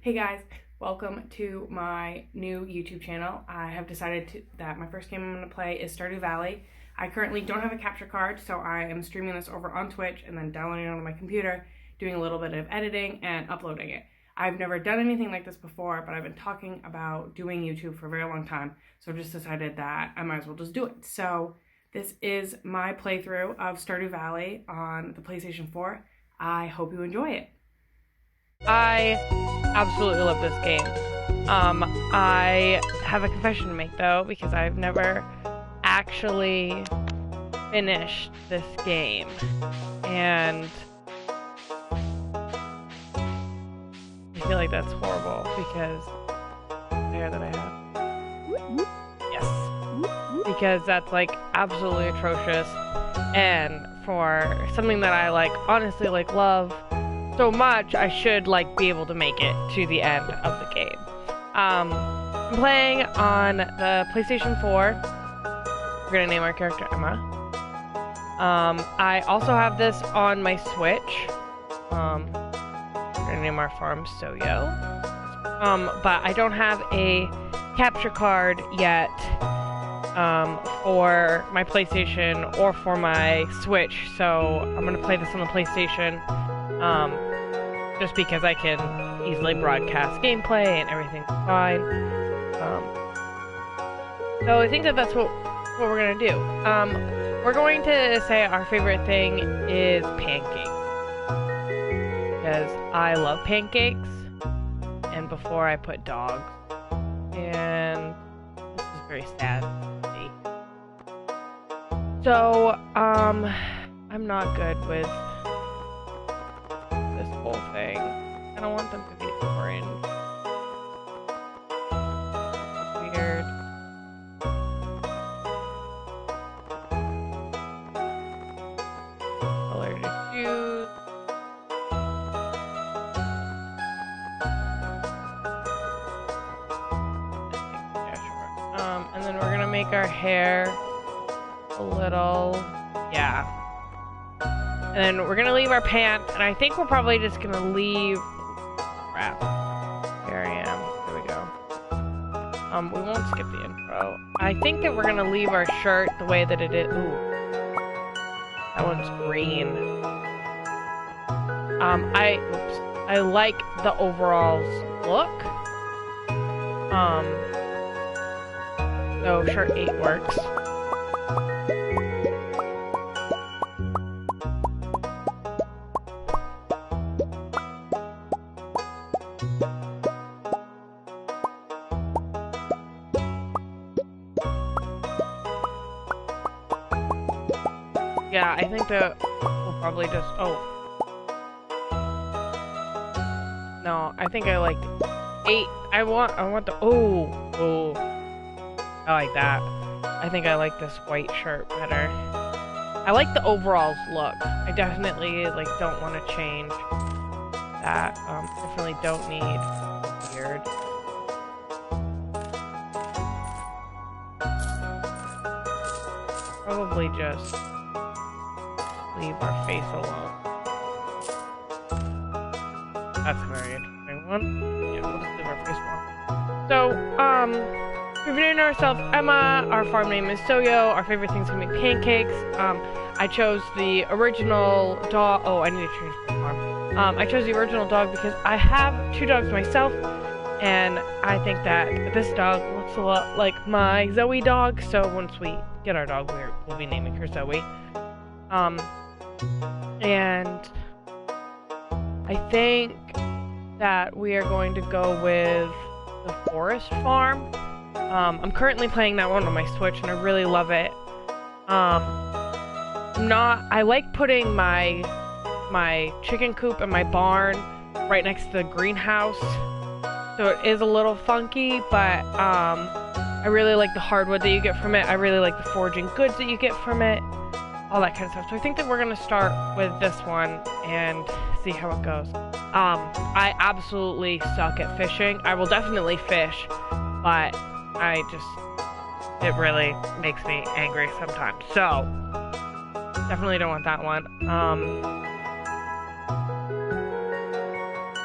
Hey guys, welcome to my new YouTube channel. I have decided that my first game I'm going to play is Stardew Valley. I currently don't have a capture card, so I am streaming this over on Twitch and then downloading it onto my computer, doing a little bit of editing and uploading it. I've never done anything like this before, but I've been talking about doing YouTube for a very long time, so I've just decided that I might as well just do it. So this is my playthrough of Stardew Valley on the PlayStation 4. I hope you enjoy it. I absolutely love this game. I have a confession to make though, because I've never actually finished this game. And I feel like that's horrible because the hair that I have. Yes. Because that's like absolutely atrocious. And for something that I honestly love so much, I should be able to make it to the end of the game. I'm playing on the PlayStation 4. We're gonna name our character Emma. I also have this on my Switch. We're gonna name our farm Soyo. But I don't have a capture card yet for my PlayStation or for my Switch, so I'm gonna play this on the PlayStation. Just because I can easily broadcast gameplay and everything's fine. So I think that's what we're gonna do. We're going to say our favorite thing is pancakes. Because I love pancakes. And before I put dogs. And this is very sad to see. So, I'm not good with this whole thing. I don't want them to be orange. Weird. Color to choose. And then we're gonna make our hair a little, yeah. And then we're gonna leave our pants, and I think we're probably just gonna leave. Crap. Here I am. There we go. We won't skip the intro. I think that we're gonna leave our shirt the way that it is. Ooh. That one's green. I like the overalls look. So shirt 8 works. Yeah, I think that we'll probably just, no, I think I like 8. I want the, I like that. I think I like this white shirt better. I like the overalls look. I definitely don't want to change that. Definitely don't need beard. Probably just leave our face alone. That's a very interesting one. Yeah, we'll just leave our face alone. So, we've named ourselves Emma. Our farm name is Soyo. Our favorite thing's gonna be pancakes. I chose the original dog. Oh, I need to change the farm. I chose the original dog because I have 2 dogs myself, and I think that this dog looks a lot like my Zoe dog. So once we get our dog, we'll be naming her Zoe. And I think that we are going to go with the forest farm. I'm currently playing that one on my Switch and I really love it. I like putting my chicken coop and my barn right next to the greenhouse. So it is a little funky, but I really like the hardwood that you get from it. I really like the foraging goods that you get from it. All that kind of stuff. So I think that we're gonna start with this one and see how it goes. I absolutely suck at fishing. I will definitely fish, but it really makes me angry sometimes. So, definitely don't want that one.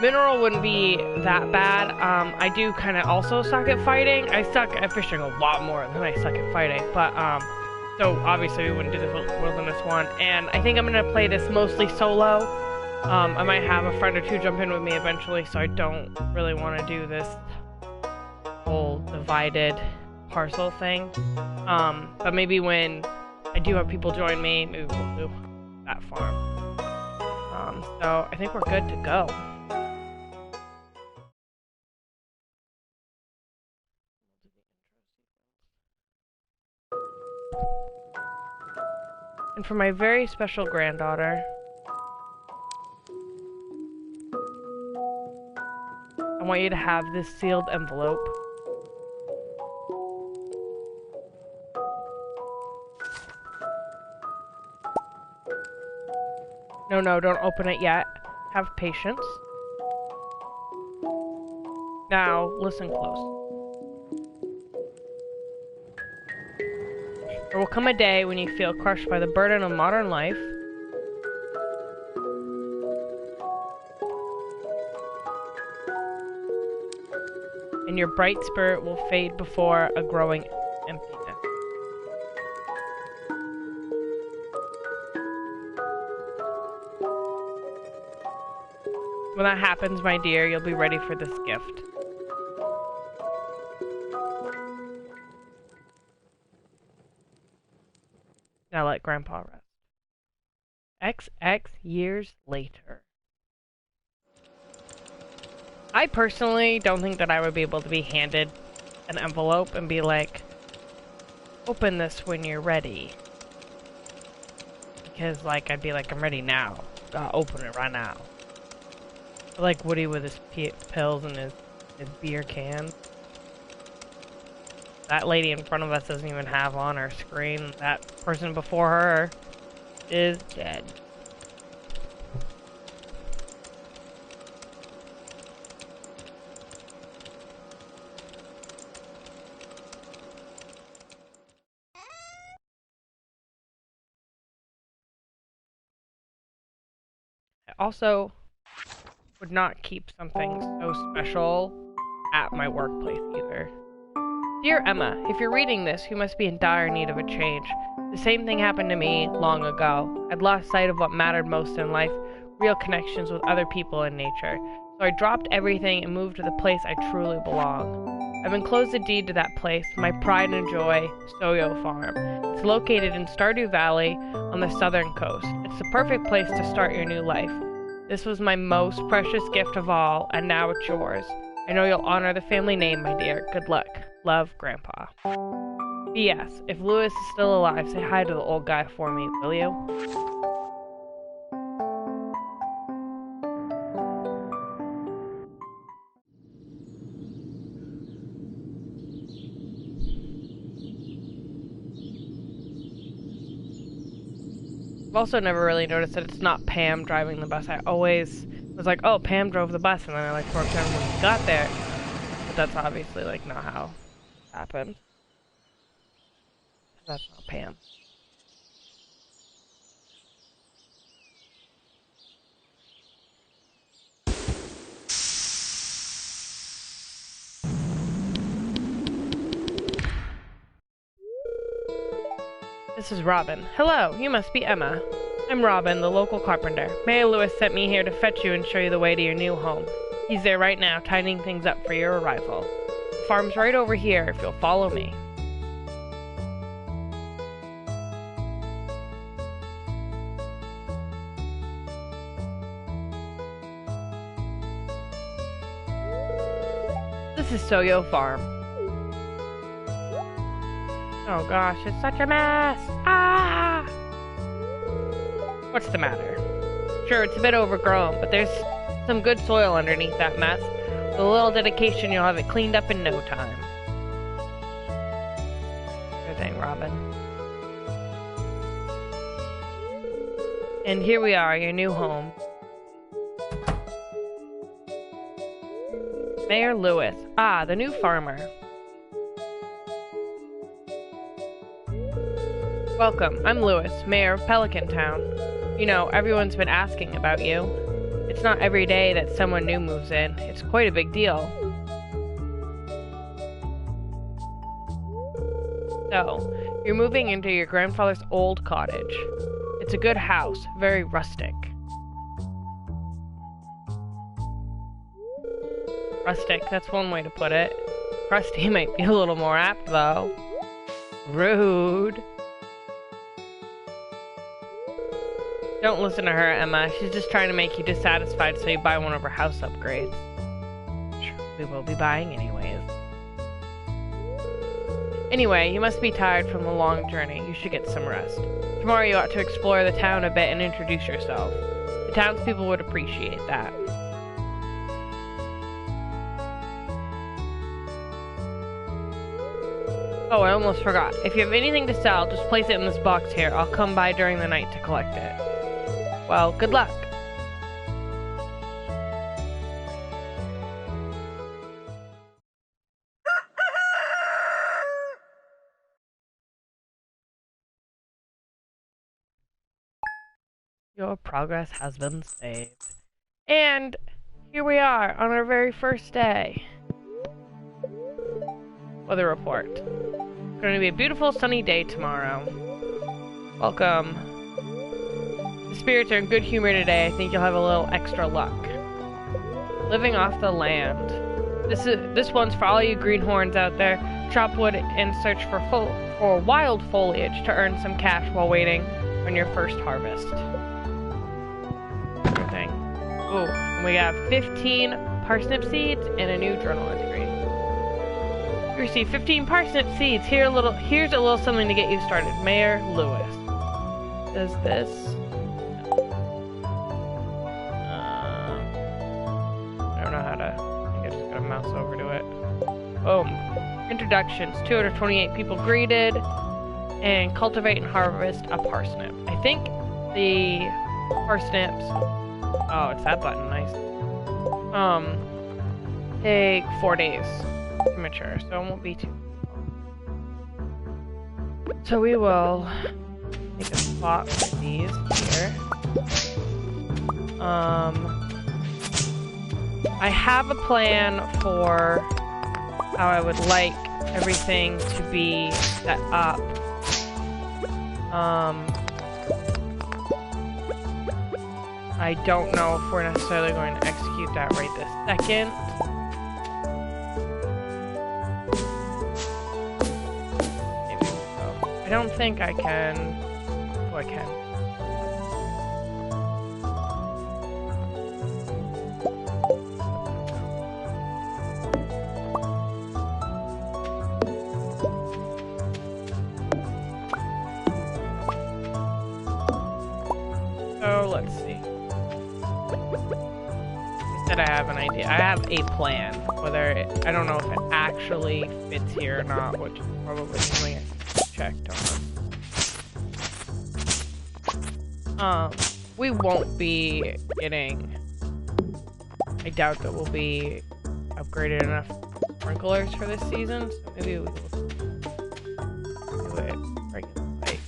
Mineral wouldn't be that bad. I do kind of also suck at fighting. I suck at fishing a lot more than I suck at fighting. But, so obviously we wouldn't do the wilderness one. And I think I'm going to play this mostly solo. I might have a friend or two jump in with me eventually, so I don't really want to do this whole divided parcel thing. But maybe when I do have people join me, maybe we'll do that farm. So I think we're good to go. And for my very special granddaughter, I want you to have this sealed envelope. No, don't open it yet. Have patience. Now, listen close. There will come a day when you feel crushed by the burden of modern life. And your bright spirit will fade before a growing emptiness. When that happens, my dear, you'll be ready for this gift. Now let Grandpa rest. XX years later. I personally don't think that I would be able to be handed an envelope and be like, open this when you're ready. Because, like, I'd be like, I'm ready now. Open it right now. Like Woody with his pills and his beer can. That lady in front of us doesn't even have on her screen. That person before her is dead. I also would not keep something so special at my workplace either. Dear Emma, if you're reading this, you must be in dire need of a change. The same thing happened to me long ago. I'd lost sight of what mattered most in life, real connections with other people and nature. So I dropped everything and moved to the place I truly belong. I've enclosed a deed to that place, my pride and joy, Soyo Farm. It's located in Stardew Valley on the southern coast. It's the perfect place to start your new life. This was my most precious gift of all, and now it's yours. I know you'll honor the family name, my dear. Good luck. Love, Grandpa. P.S. If Lewis is still alive, say hi to the old guy for me, will you? I've also never really noticed that it's not Pam driving the bus. I always was like, oh, Pam drove the bus, and then I like worked out when we got there. But that's obviously like not how it happened. That's not Pam. This is Robin. Hello, you must be Emma. I'm Robin, the local carpenter. Mayor Lewis sent me here to fetch you and show you the way to your new home. He's there right now, tidying things up for your arrival. The farm's right over here, if you'll follow me. This is Soyo Farm. Oh gosh, it's such a mess! Ah! What's the matter? Sure, it's a bit overgrown, but there's some good soil underneath that mess. With a little dedication, you'll have it cleaned up in no time. Good thing, Robin. And here we are, your new home. Mayor Lewis. Ah, the new farmer. Welcome, I'm Lewis, Mayor of Pelican Town. You know, everyone's been asking about you. It's It's not every day that someone new moves in. It's quite a big deal. So, you're moving into your grandfather's old cottage. It's a good house, very rustic. Rustic, that's one way to put it. Crusty might be a little more apt, though. Rude. Don't listen to her, Emma. She's just trying to make you dissatisfied so you buy one of her house upgrades. Sure, we will be buying anyways. Anyway, you must be tired from the long journey. You should get some rest. Tomorrow you ought to explore the town a bit and introduce yourself. The townspeople would appreciate that. Oh, I almost forgot. If you have anything to sell, just place it in this box here. I'll come by during the night to collect it. Well, good luck. Your progress has been saved. And here we are on our very first day. Weather report. It's going to be a beautiful sunny day tomorrow. Welcome. The spirits are in good humor today. I think you'll have a little extra luck. Living off the land. This one's for all you greenhorns out there. Chop wood and search for wild foliage to earn some cash while waiting on your first harvest. Everything. Ooh, and we got 15 parsnip seeds and a new journal entry. You receive 15 parsnip seeds. Here's a little something to get you started. Mayor Lewis. Does this? I don't know how to. I guess I just gotta mouse over to it. Boom. Introductions. 228 people greeted. And cultivate and harvest a parsnip. I think the parsnips. Oh, it's that button. Nice. Take 4 days to mature, so it won't be too long. So we will take a spot for these here. I have a plan for how I would like everything to be set up. I don't know if we're necessarily going to execute that right this second. Maybe so. I don't think I can. Oh, I can. So let's see. Instead, I have an idea. I have a plan. I don't know if it actually fits here or not, which is probably something I checked on. We won't be getting. I doubt that we'll be upgraded enough sprinklers for this season. So maybe we will do it regular like.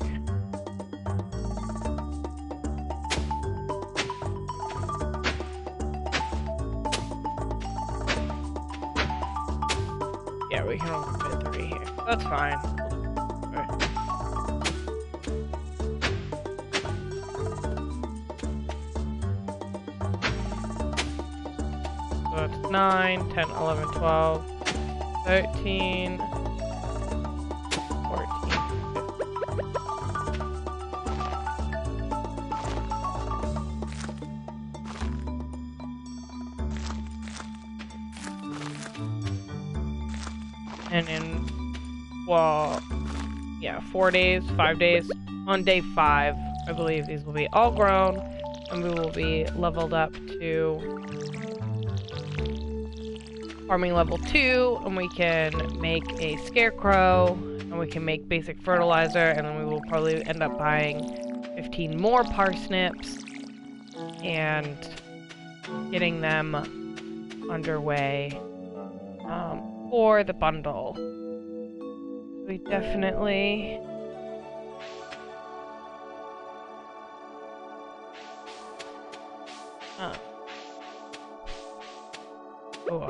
Yeah, we can only fit 3 here. That's fine. Okay. So that's 9, 10, 11, 12, 13, 14, 15. And in, well, yeah, 4 days, 5 days. On day 5, I believe these will be all grown, and we will be leveled up to farming level 2, and we can make a scarecrow, and we can make basic fertilizer, and then we will probably end up buying 15 more parsnips and getting them underway for the bundle. We definitely Oh.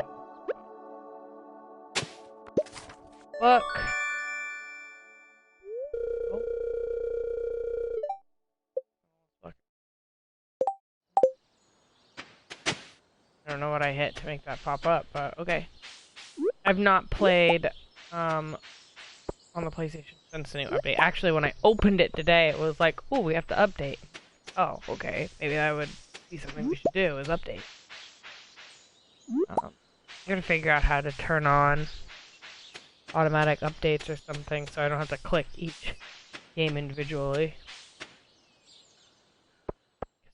Look. Oh. Look. I don't know what I hit to make that pop up, but okay. I've not played on the PlayStation since the new update. Actually, when I opened it today, it was like, "Oh, we have to update." Oh, okay. Maybe that would be something we should do, is update. I'm gonna figure out how to turn on automatic updates or something so I don't have to click each game individually.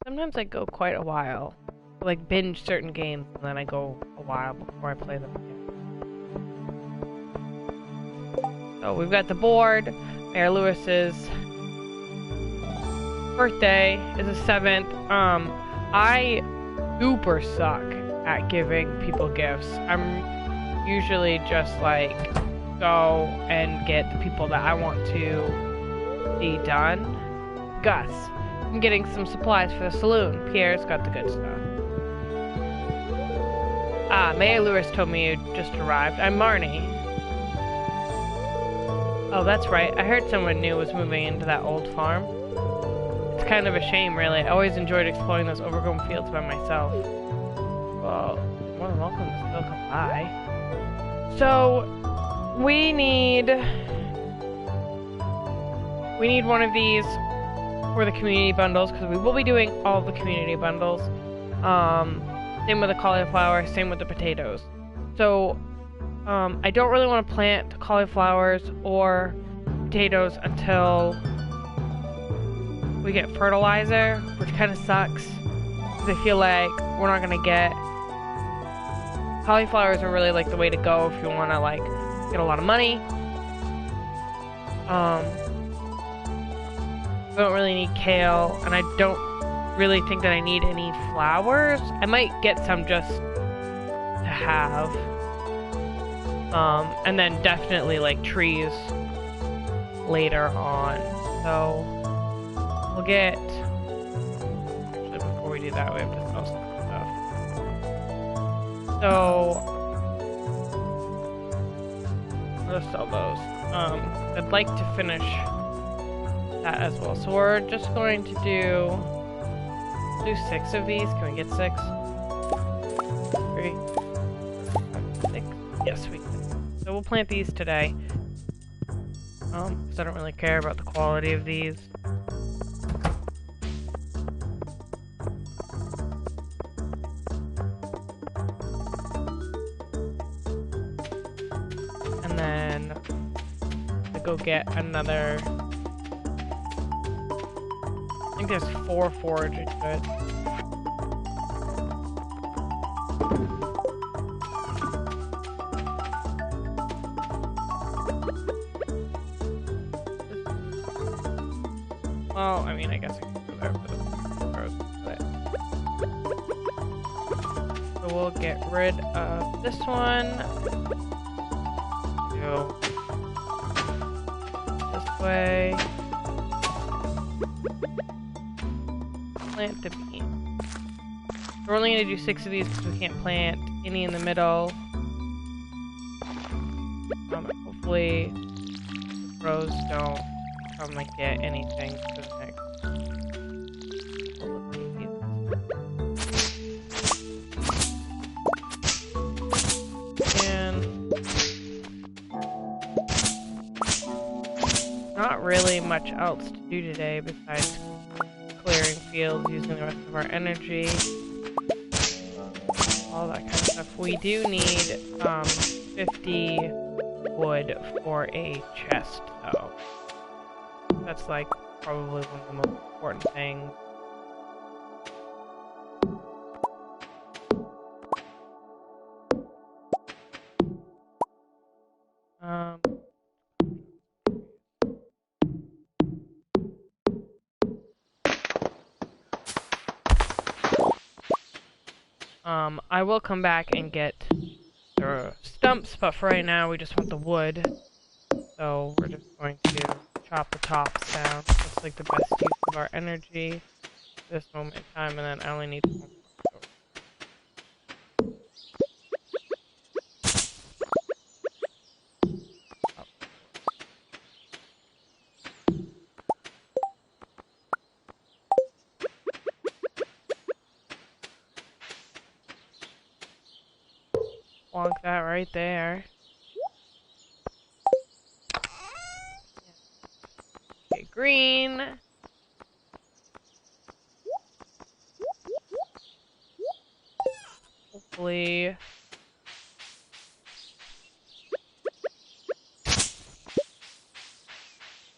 Sometimes I go quite a while. I, like, binge certain games and then I go a while before I play them again. So we've got the board. Mayor Lewis's birthday is the 7th. I super suck at giving people gifts. I'm usually just like go and get the people that I want to see done. Gus, I'm getting some supplies for the saloon. Pierre's got the good stuff. Ah, Mayor Lewis told me you just arrived. I'm Marnie. Oh, that's right. I heard someone new was moving into that old farm. It's kind of a shame, really. I always enjoyed exploring those overgrown fields by myself. Well, more than welcome to still come by. So, we need one of these for the community bundles, because we will be doing all the community bundles. Same with the cauliflower, same with the potatoes. So, I don't really want to plant cauliflowers or potatoes until we get fertilizer, which kind of sucks, because I feel like we're not going to get... Cauliflowers are really, like, the way to go if you want to, like, get a lot of money. I don't really need kale, and I don't really think that I need any flowers. I might get some just to have. And then definitely, like, trees later on. So, we'll get... Actually, before we do that, we have to sell some stuff. So, let's sell those. I'd like to finish that as well. So we're just going to do 6 of these. Can we get 6? 3, 5, 6. Yes, we can. So we'll plant these today. Because I don't really care about the quality of these. And then I go get another. I think there's 4 foraging goods. Well, I mean, I guess I can go there for the gross, but... So we'll get rid of this one. Go this way. Plant the bean. We're only going to do 6 of these because we can't plant any in the middle. Hopefully the crows don't come and get anything for the next. And not really much else to do today besides clearing fields, using the rest of our energy, all that kind of stuff. We do need 50 wood for a chest, though. That's like probably one of the most important things. I will come back and get the stumps, but for right now we just want the wood. So we're just going to chop the tops down. That's like the best use of our energy at this moment in time, and then I only need 1 more. Plonk that right there. Okay, green. Hopefully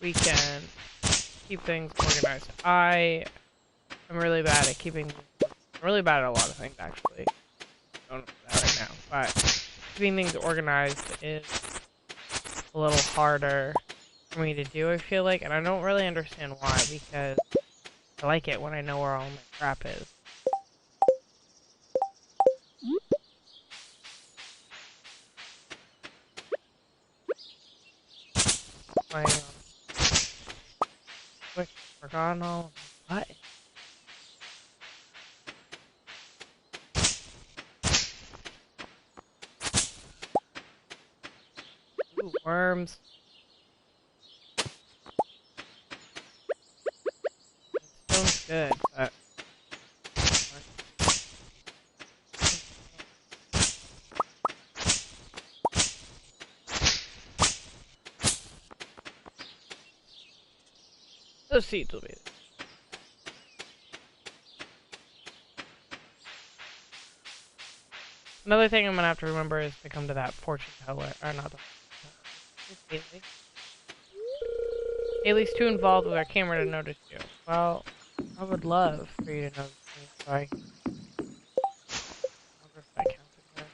we can keep things organized. I am really bad at keeping. I'm really bad at a lot of things, actually. I don't know that right now, but keeping things organized is a little harder for me to do, I feel like, and I don't really understand why, because I like it when I know where all my crap is. Playing on Switch, forgotten all of my buttons. Ooh, worms. Stone's good, but those seeds will be there. Another thing I'm gonna have to remember is to come to that fortune teller, or not the Haley. Haley's too involved with our camera to notice you. Well, I would love for you to notice me, so I wonder if that counted her.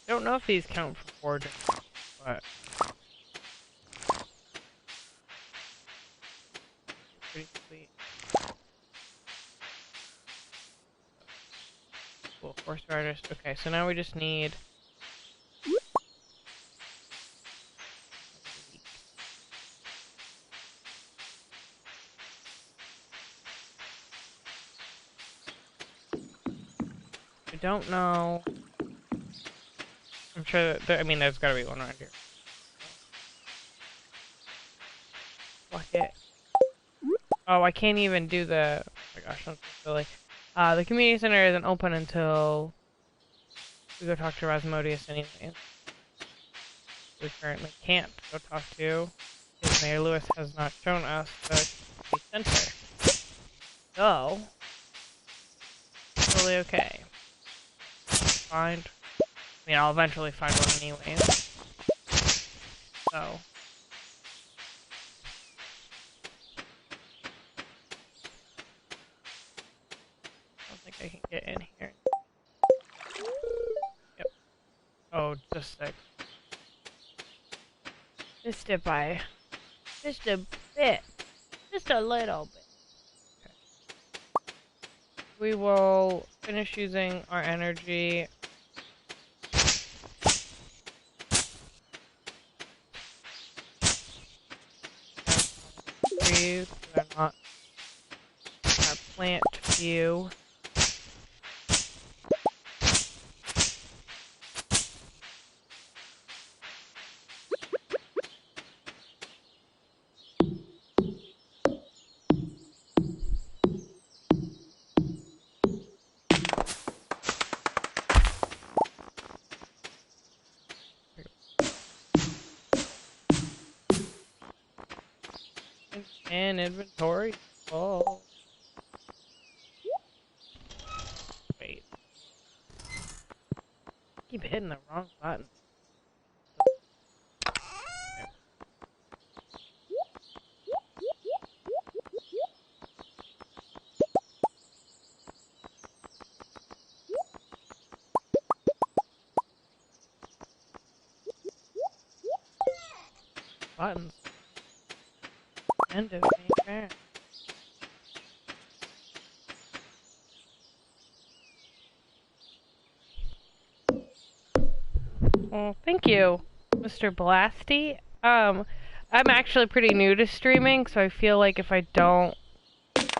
I don't know if these count for foraging, but pretty sweet. Cool, force artist. Okay, so now we just need I don't know. I'm sure that I mean, there's gotta be one around here. Bucket. Oh, I can't even do the. Oh my gosh, that's so silly. The community center isn't open until we go talk to Rasmodius anyway. We currently can't go talk to because Mayor Lewis has not shown us the community center. So, totally okay. Find. I mean, I'll eventually find one anyways. So. I don't think I can get in here. Yep. Oh, just a sec. Just a bit. Just a bit. Just a little bit. Okay. We will finish using our energy. Trees that are not our plant view. And inventory. Oh. Wait. Keep hitting the wrong button. There. Buttons. End of main fair. Well, thank you, Mr. Blasty. I'm actually pretty new to streaming, so I feel like if I don't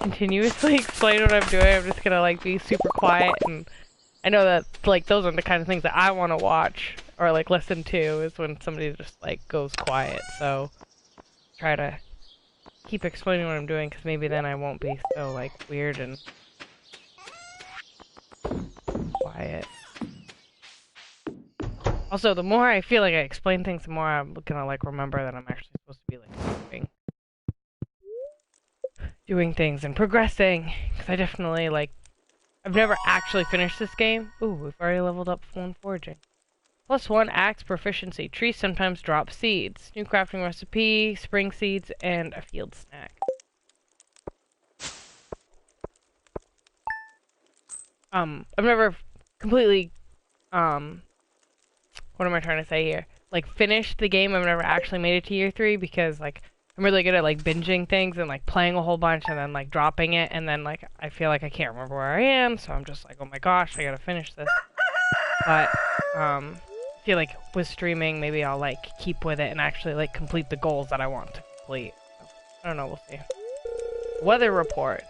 continuously explain what I'm doing, I'm just gonna like be super quiet, and I know that like those are the kind of things that I want to watch or like listen to is when somebody just like goes quiet. So try to keep explaining what I'm doing, because maybe then I won't be so, like, weird and quiet. Also, the more I feel like I explain things, the more I'm gonna, like, remember that I'm actually supposed to be, like, doing things and progressing. Because I definitely, like, I've never actually finished this game. Ooh, we've already leveled up 1 foraging. +1 axe proficiency. Trees sometimes drop seeds. New crafting recipe, spring seeds, and a field snack. I've never completely, what am I trying to say here? Like, finished the game. I've never actually made it to year 3 because, like, I'm really good at, like, binging things and, like, playing a whole bunch and then, like, dropping it. And then, like, I feel like I can't remember where I am. So I'm just like, oh my gosh, I gotta finish this. But, I feel like with streaming, maybe I'll, like, keep with it and actually, like, complete the goals that I want to complete. So, I don't know, we'll see. Weather report.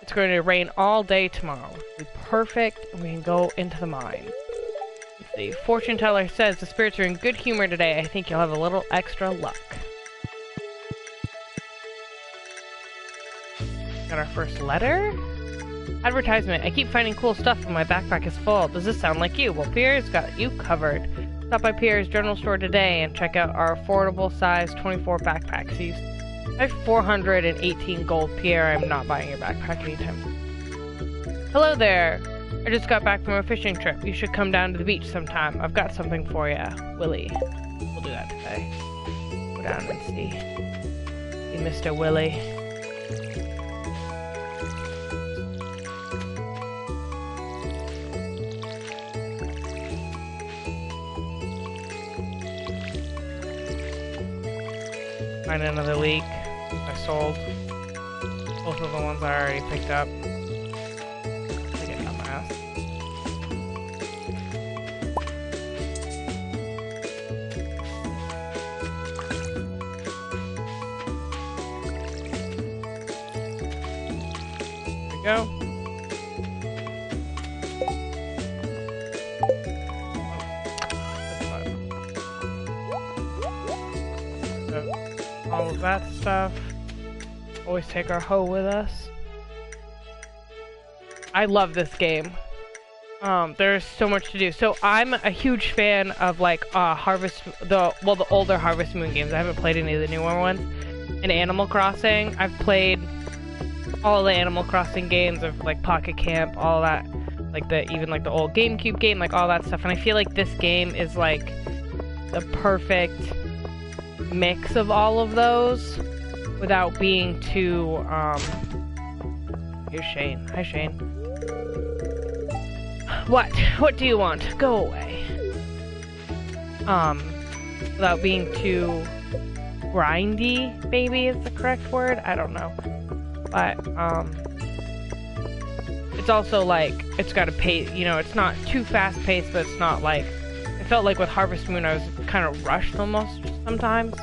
It's going to rain all day tomorrow. It'll be perfect, and we can go into the mine. Let's see. Fortune teller says the spirits are in good humor today. I think you'll have a little extra luck. Got our first letter? Advertisement. I keep finding cool stuff when my backpack is full. Does this sound like you? Well, Pierre's got you covered. Stop by Pierre's general store today and check out our affordable size 24 backpacks. I have 418 gold, Pierre. I'm not buying your backpack anytime soon. Hello there. I just got back from a fishing trip. You should come down to the beach sometime. I've got something for you, Willie. We'll do that today. Go down and see Mr. Willie. Find another leek. I sold both of the ones I already picked up. I get on my ass. There we go. All of that stuff. Always take our hoe with us. I love this game. There's so much to do. So I'm a huge fan of like the older Harvest Moon games. I haven't played any of the newer ones. And Animal Crossing. I've played all the Animal Crossing games of like Pocket Camp, all that, like even the old GameCube game, like all that stuff. And I feel like this game is like the perfect mix of all of those without being too here's Shane. Hi Shane. What do you want? Go away. Without being too grindy, maybe is the correct word. I don't know. But it's also like it's got a pace, you know, it's not too fast paced, but it's not like it felt like with Harvest Moon I was kind of rushed almost sometimes.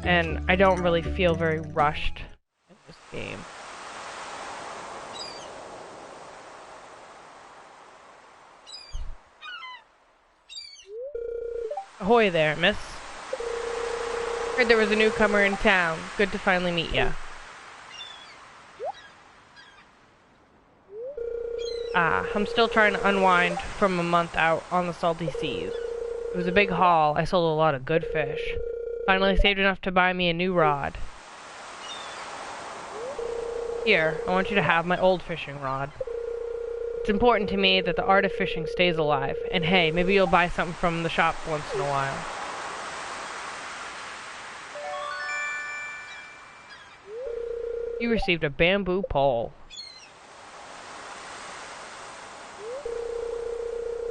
And I don't really feel very rushed in this game. Ahoy there, miss. Heard there was a newcomer in town. Good to finally meet ya. I'm still trying to unwind from a month out on the salty seas. It was a big haul. I sold a lot of good fish. Finally saved enough to buy me a new rod. Here, I want you to have my old fishing rod. It's important to me that the art of fishing stays alive. And hey, maybe you'll buy something from the shop once in a while. You received a bamboo pole.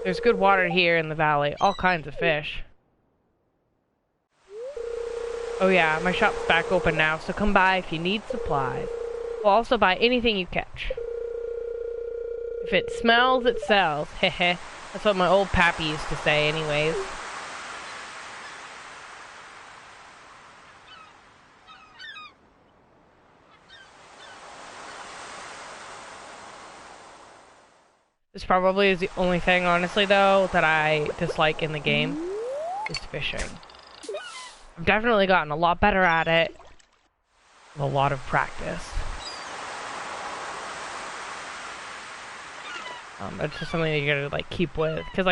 There's good water here in the valley, all kinds of fish. Oh yeah, my shop's back open now, so come by if you need supplies. We'll also buy anything you catch. If it smells, it sells. Heh. That's what my old pappy used to say anyways. This probably is the only thing, honestly, though, that I dislike in the game, is fishing. I've definitely gotten a lot better at it, a lot of practice. It's just something that you gotta like keep with, because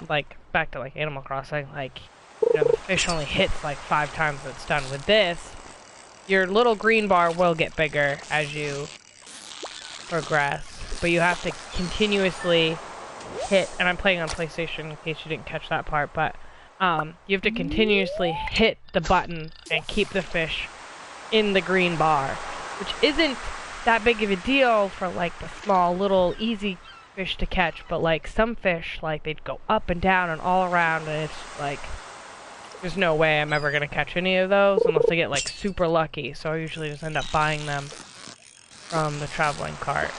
like back to like Animal Crossing, like the fish only hits like 5 times it's done. With this, your little green bar will get bigger as you progress, but you have to continuously hit. And I'm playing on PlayStation in case you didn't catch that part, but you have to continuously hit the button and keep the fish in the green bar, which isn't that big of a deal for like the small little easy fish to catch, but like some fish, like they'd go up and down and all around, and it's like there's no way I'm ever gonna catch any of those unless I get like super lucky, so I usually just end up buying them from the traveling cart.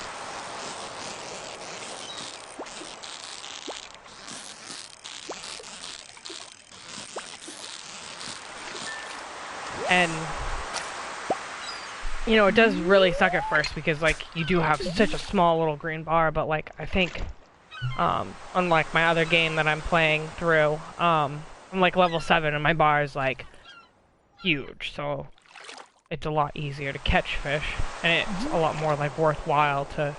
And you know, it does really suck at first because like you do have such a small little green bar, but like I think unlike my other game that I'm playing through, I'm like level 7 and my bar is like huge, so it's a lot easier to catch fish, and it's a lot more like worthwhile to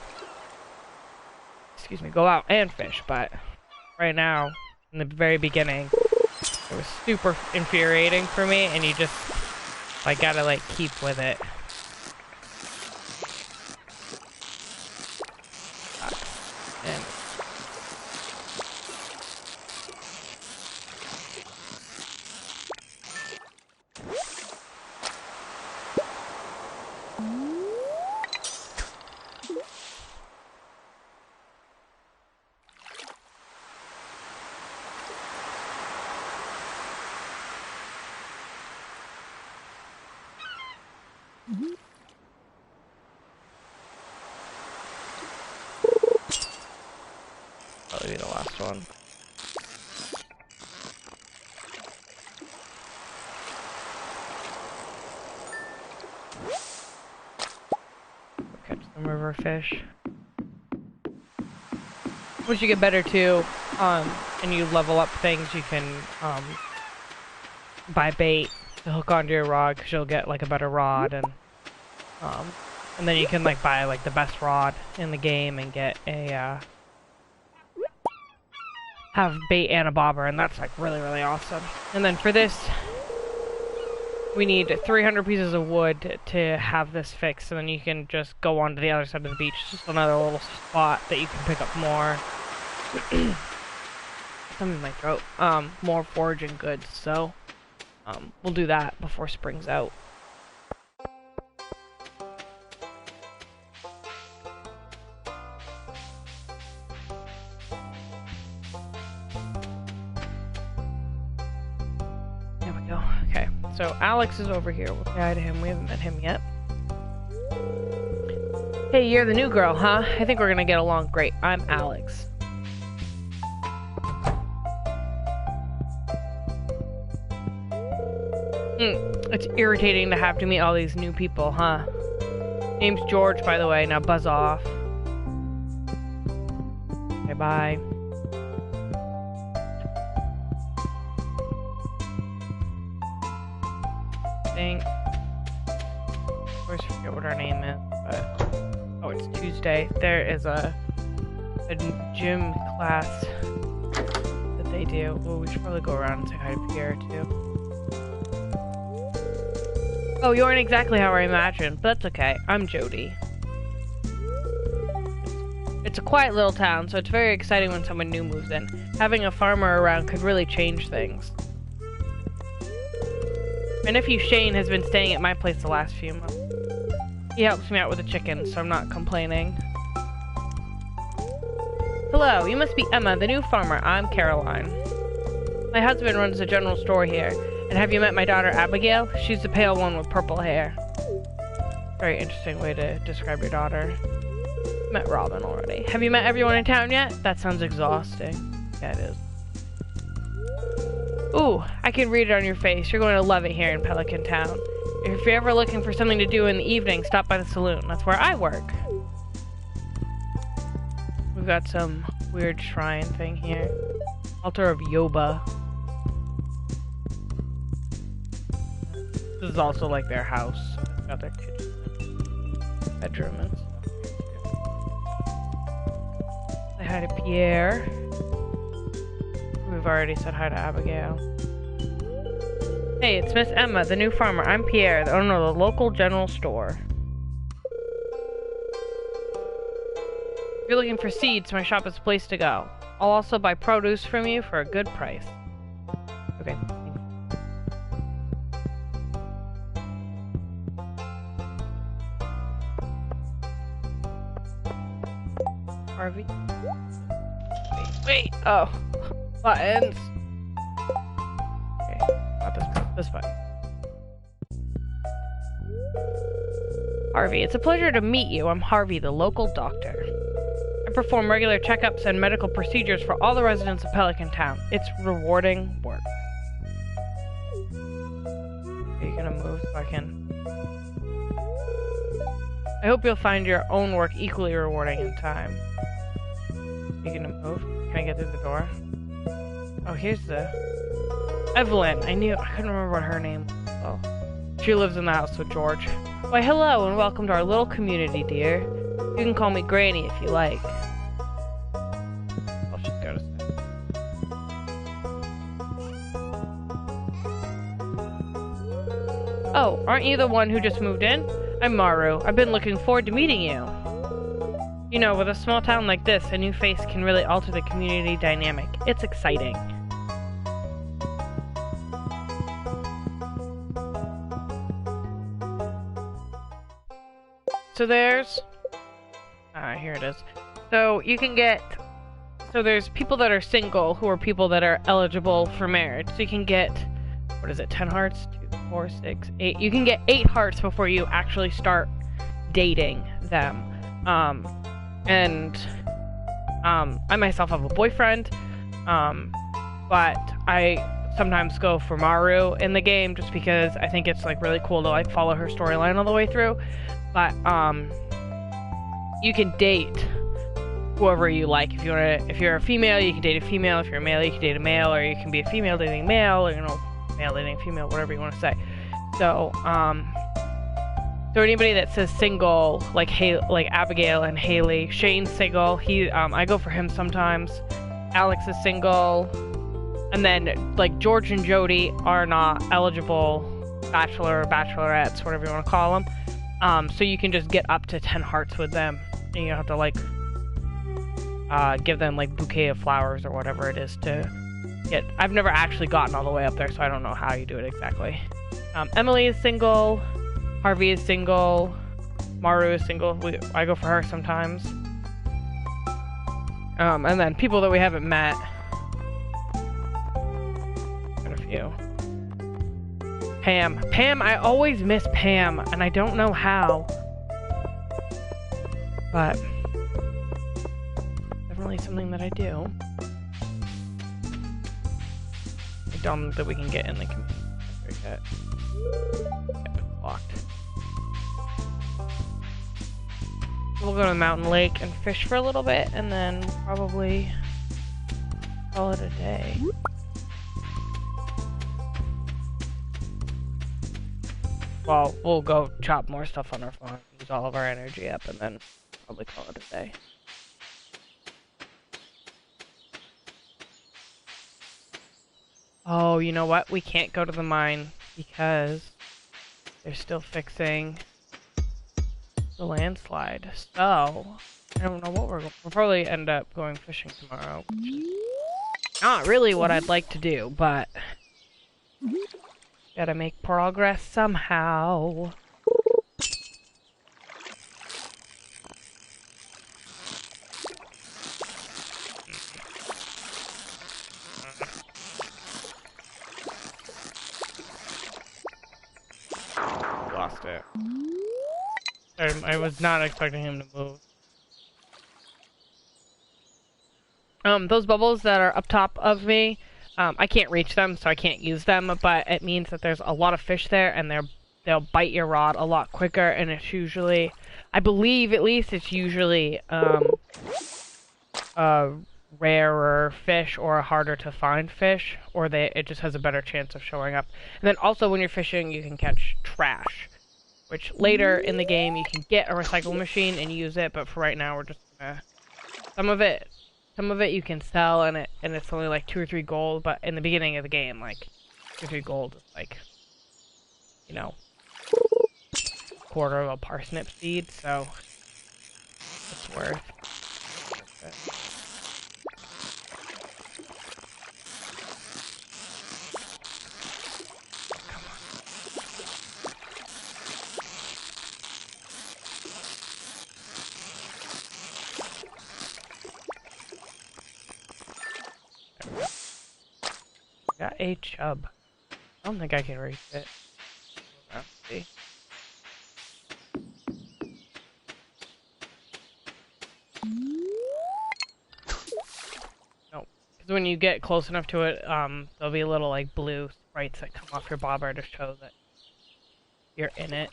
go out and fish. But right now, in the very beginning, it was super infuriating for me, and you just like gotta like keep with it. And probably be the last one. Catch some river fish. Once you get better too, and you level up things, you can buy bait to hook onto your rod, because you'll get like a better rod, and then you can like buy like the best rod in the game and get a have bait and a bobber, and that's like really, really awesome. And then for this, we need 300 pieces of wood to have this fixed, and then you can just go on to the other side of the beach. It's just another little spot that you can pick up more something in my throat. More foraging goods, so we'll do that before spring's out. There we go. Okay, so Alex is over here. We'll say hi to him. We haven't met him yet. Hey, you're the new girl, huh? I think we're gonna get along great. I'm Alex. It's irritating to have to meet all these new people, huh? Name's George, by the way. Now buzz off. Okay, bye. Think. Of course, I forget what our name is, but oh, it's Tuesday. There is a gym class that they do. Well, we should probably go around and say hi to Pierre too. Oh, you aren't exactly how I imagined, but that's okay. I'm Jody. It's a quiet little town, so it's very exciting when someone new moves in. Having a farmer around could really change things. My nephew Shane has been staying at my place the last few months. He helps me out with the chickens, so I'm not complaining. Hello, you must be Emma, the new farmer. I'm Caroline. My husband runs a general store here. And have you met my daughter Abigail? She's the pale one with purple hair. Very interesting way to describe your daughter. Met Robin already. Have you met everyone in town yet? That sounds exhausting. Yeah, it is. Ooh, I can read it on your face. You're going to love it here in Pelican Town. If you're ever looking for something to do in the evening, stop by the saloon. That's where I work. We've got some weird shrine thing here. Altar of Yoba. This is also like their house. It's got their kitchen, bedroom, and stuff. Say hi to Pierre. We've already said hi to Abigail. Hey, it's Miss Emma, the new farmer. I'm Pierre, the owner of the local general store. If you're looking for seeds, my shop is the place to go. I'll also buy produce from you for a good price. Okay. Harvey? Wait! Oh! Buttons! Okay, not this button. Harvey, it's a pleasure to meet you. I'm Harvey, the local doctor. I perform regular checkups and medical procedures for all the residents of Pelican Town. It's rewarding work. Are you gonna move so I can... I hope you'll find your own work equally rewarding in time. Are you gonna move? Can I get through the door? Oh, here's the... Evelyn! I couldn't remember what her name was. Oh. She lives in the house with George. Why, hello and welcome to our little community, dear. You can call me Granny if you like. I'll just go to sleep. Oh, aren't you the one who just moved in? I'm Maru. I've been looking forward to meeting you. You know, with a small town like this, a new face can really alter the community dynamic. It's exciting. So there's... here it is. So you can get... So there's people that are single who are people that are eligible for marriage. So you can get... What is it? 10 hearts? 2, 4, 6, 8. You can get 8 hearts before you actually start dating them. I myself have a boyfriend. But I sometimes go for Maru in the game just because I think it's like really cool to like follow her storyline all the way through. But you can date whoever you like. If you're a female, you can date a female. If you're a male, you can date a male, or you can be a female dating male, or male dating female, whatever you want to say. So so anybody that says single, like Abigail and Haley, Shane's single. I go for him sometimes. Alex is single, and then like George and Jody are not eligible, bachelor or bachelorettes, whatever you want to call them. So you can just get up to 10 hearts with them, and you don't have to like give them like bouquet of flowers or whatever it is to get. I've never actually gotten all the way up there, so I don't know how you do it exactly. Emily is single, Harvey is single, Maru is single. I go for her sometimes. And then people that we haven't met. Got a few. Pam, I always miss Pam, and I don't know how. But definitely something that I do. I don't think that we can get in the community. Yep, it's locked. We'll go to Mountain Lake and fish for a little bit, and then probably call it a day. Well, we'll go chop more stuff on our farm, use all of our energy up, and then probably call it a day. Oh, you know what? We can't go to the mine because they're still fixing the landslide. So, I don't know what we'll probably end up going fishing tomorrow. Not really what I'd like to do, but gotta make progress somehow. Lost it. I was not expecting him to move. Those bubbles that are up top of me, I can't reach them, so I can't use them, but it means that there's a lot of fish there, and they'll bite your rod a lot quicker, and it's usually, I believe at least, it's usually a rarer fish or a harder to find fish, or it just has a better chance of showing up. And then also when you're fishing, you can catch trash, which later in the game you can get a recycle machine and use it, but for right now we're just gonna... Some of it you can sell, and it's only like 2 or 3 gold, but in the beginning of the game, like, 2 or 3 gold is like, you know, quarter of a parsnip seed, so it's worth it. Got a chub. I don't think I can reach it. Let's see. No, because when you get close enough to it, there'll be little like blue sprites that come off your bobber to show that you're in it.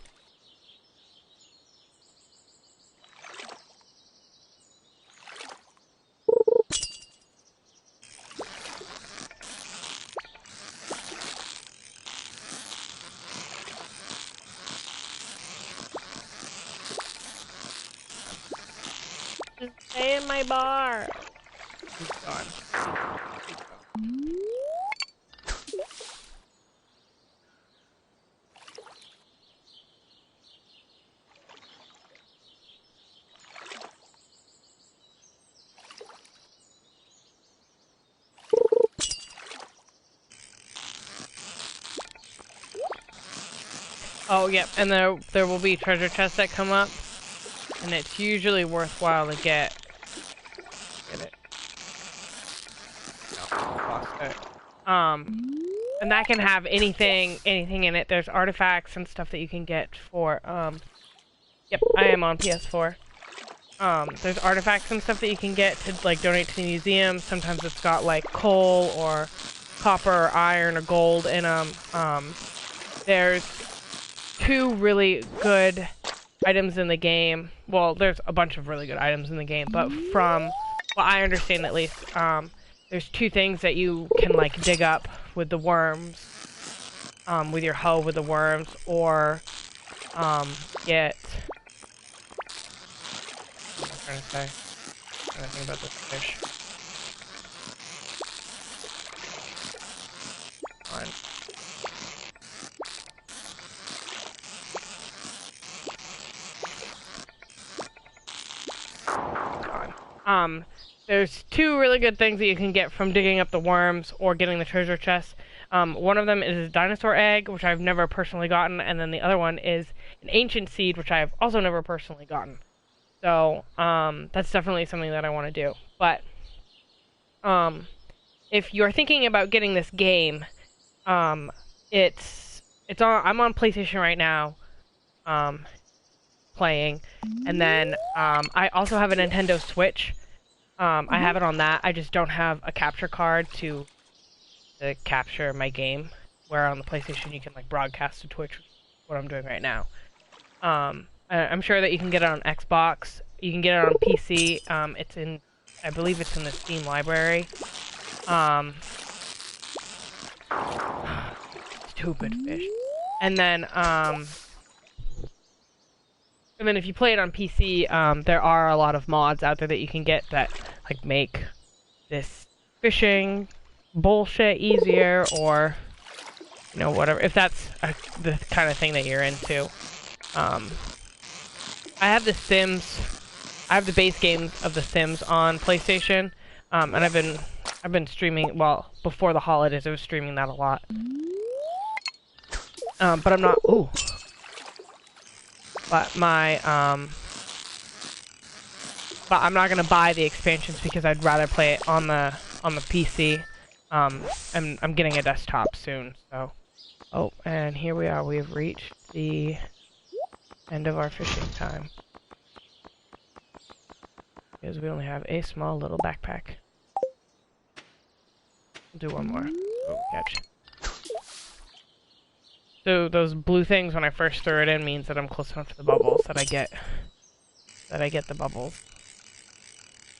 Just stay in my bar. He's gone. Oh, yep, and there will be treasure chests that come up, and it's usually worthwhile to get it. No, lost it. And that can have anything in it. There's artifacts and stuff that you can get for, yep, I am on PS4. There's artifacts and stuff that you can get to, like, donate to the museum. Sometimes it's got, like, coal or copper or iron or gold in them. There's 2 really good items in the game. Well, there's a bunch of really good items in the game, but from what I understand at least, there's 2 things that you can like dig up with the worms, with your hoe with the worms, or get. What am I trying to say? I'm trying to think about this fish. Fine. There's 2 really good things that you can get from digging up the worms or getting the treasure chest. One of them is a dinosaur egg, which I've never personally gotten, and then the other one is an ancient seed, which I've also never personally gotten. So, that's definitely something that I want to do. But, if you're thinking about getting this game, it's on, I'm on PlayStation right now, playing, and then, I also have a Nintendo Switch. I have it on that. I just don't have a capture card to capture my game. Where on the PlayStation you can like broadcast to Twitch, what I'm doing right now. I'm sure that you can get it on Xbox. You can get it on PC. It's in, I believe it's in the Steam library. Stupid fish. And then if you play it on PC, there are a lot of mods out there that you can get that like make this fishing bullshit easier, or you know, whatever. If that's the kind of thing that you're into. I have the Sims. I have the base games of the Sims on PlayStation, and I've been streaming. Well, before the holidays, I was streaming that a lot. But I'm not. Ooh. But but I'm not gonna buy the expansions because I'd rather play it on the PC. And I'm getting a desktop soon, so. Oh, and here we are. We have reached the end of our fishing time. Because we only have a small little backpack. We'll do one more. Oh, catch. So those blue things when I first throw it in means that I'm close enough to the bubbles that I get the bubbles.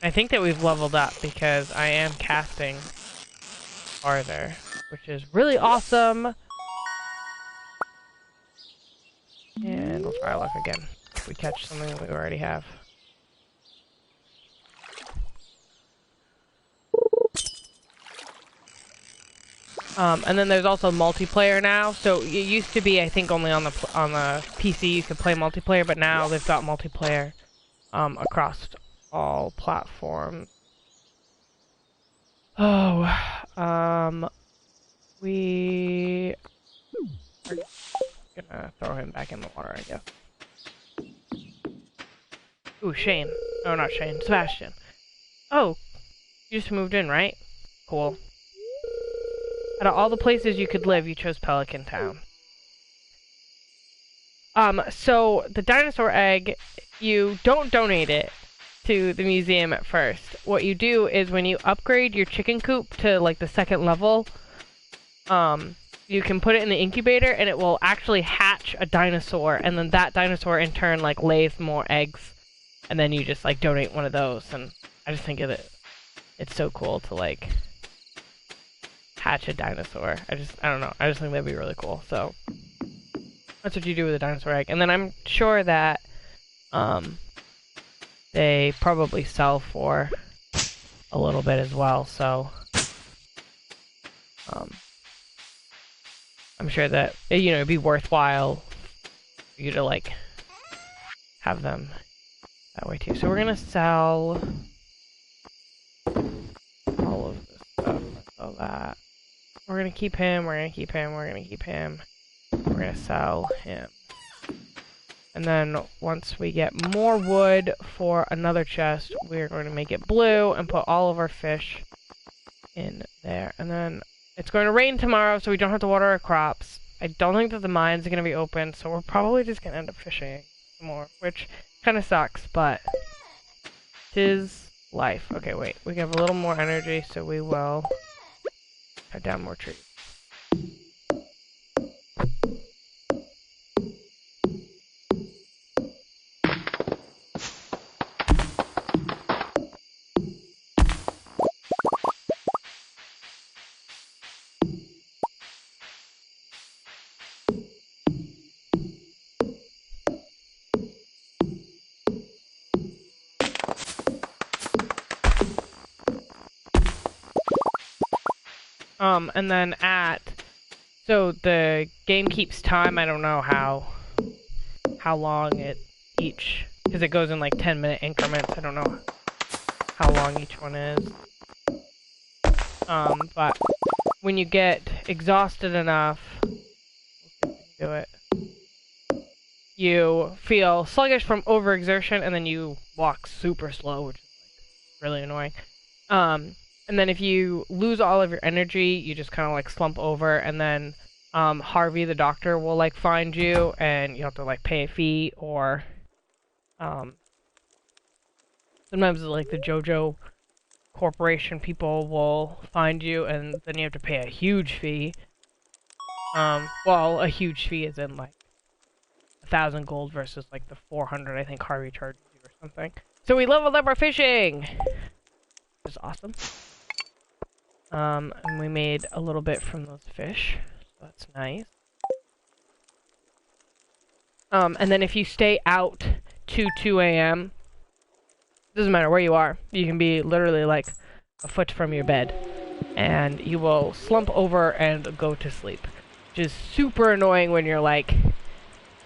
I think that we've leveled up because I am casting farther, which is really awesome. And we'll try our luck again. If we catch something we already have. And then there's also multiplayer now. So it used to be, I think, only on the PC you could play multiplayer, but now they've got multiplayer across all platforms. Oh, we are gonna throw him back in the water, I guess. Ooh, Shane. Oh, not Shane. Sebastian. Oh, you just moved in, right? Cool. Out of all the places you could live, you chose Pelican Town. So the dinosaur egg, you don't donate it to the museum at first. What you do is when you upgrade your chicken coop to like the second level, you can put it in the incubator and it will actually hatch a dinosaur, and then that dinosaur in turn like lays more eggs, and then you just like donate one of those. And I just think of it, it's so cool to like hatch a dinosaur. I don't know. I just think that'd be really cool. So that's what you do with a dinosaur egg. And then I'm sure that they probably sell for a little bit as well. So I'm sure that it'd be worthwhile for you to like have them that way too. So we're gonna sell all of this stuff. Sell that. We're gonna keep him, we're gonna keep him, we're gonna keep him. We're gonna sell him. And then once we get more wood for another chest, we're going to make it blue and put all of our fish in there. And then it's going to rain tomorrow, so we don't have to water our crops. I don't think that the mines are gonna be open, so we're probably just gonna end up fishing some more, which kind of sucks, but 'tis life. Okay, wait, we have a little more energy, so we will cut down more trees. And then so the game keeps time. I don't know how long because it goes in like 10-minute increments. I don't know how long each one is. But when you get exhausted enough, do it. You feel sluggish from overexertion, and then you walk super slow, which is like really annoying. And then if you lose all of your energy, you just kind of like slump over, and then Harvey the doctor will like find you, and you have to like pay a fee, or sometimes like the JoJo Corporation people will find you, and then you have to pay a huge fee. Well, a huge fee is in like 1,000 gold versus like the 400 I think Harvey charges you or something. So we leveled up our fishing, which is awesome. And we made a little bit from those fish, so that's nice. And then if you stay out to 2 a.m., doesn't matter where you are, you can be literally like a foot from your bed, and you will slump over and go to sleep, which is super annoying when you're like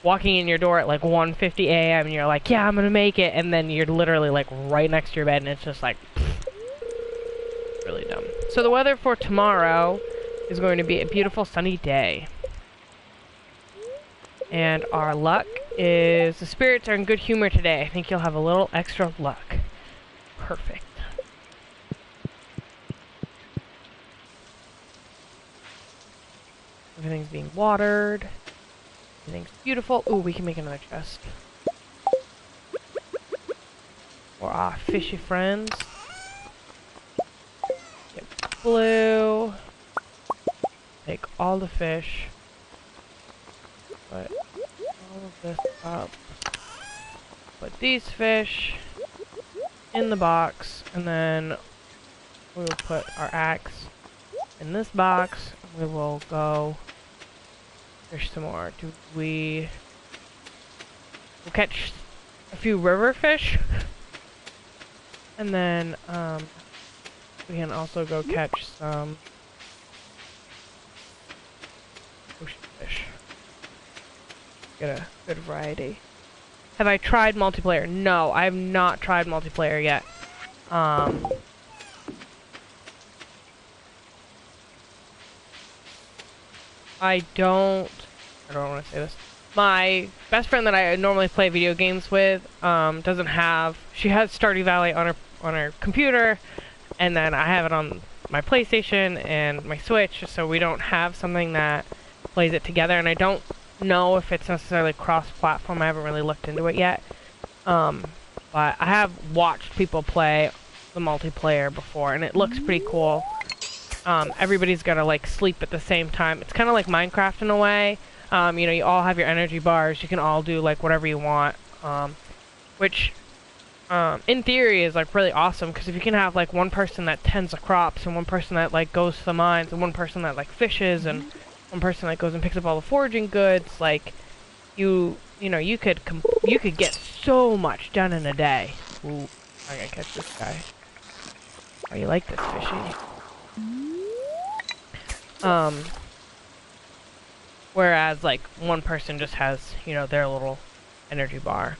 walking in your door at like 1:50 a.m. and you're like, yeah, I'm gonna make it, and then you're literally like right next to your bed, and it's just like really dumb. So the weather for tomorrow is going to be a beautiful sunny day. And our luck is the spirits are in good humor today. I think you'll have a little extra luck. Perfect. Everything's being watered. Everything's beautiful. Ooh, we can make another chest. For our fishy friends. Get blue. Take all the fish. Put all of this up. Put these fish in the box, and then we will put our axe in this box, and we will go fish some more. Do we we'll catch a few river fish. And then, we can also go catch some ocean fish. Get a good variety. Have I tried multiplayer? No, I have not tried multiplayer yet. I don't want to say this. My best friend that I normally play video games with, doesn't have. She has Stardew Valley on her computer, and then I have it on my PlayStation and my Switch. So we don't have something that plays it together, and I don't know if it's necessarily cross-platform. I haven't really looked into it yet. But I have watched people play the multiplayer before, and it looks pretty cool. Everybody's gotta like sleep at the same time. It's kind of like Minecraft in a way. You know, you all have your energy bars. You can all do like whatever you want, which in theory is like really awesome, because if you can have like one person that tends the crops, and one person that like goes to the mines, and one person that like fishes, and one person that goes and picks up all the foraging goods, like you know, you could get so much done in a day. Ooh, I gotta catch this guy. Oh, you like this fishy? Whereas like one person just has, you know, their little energy bar.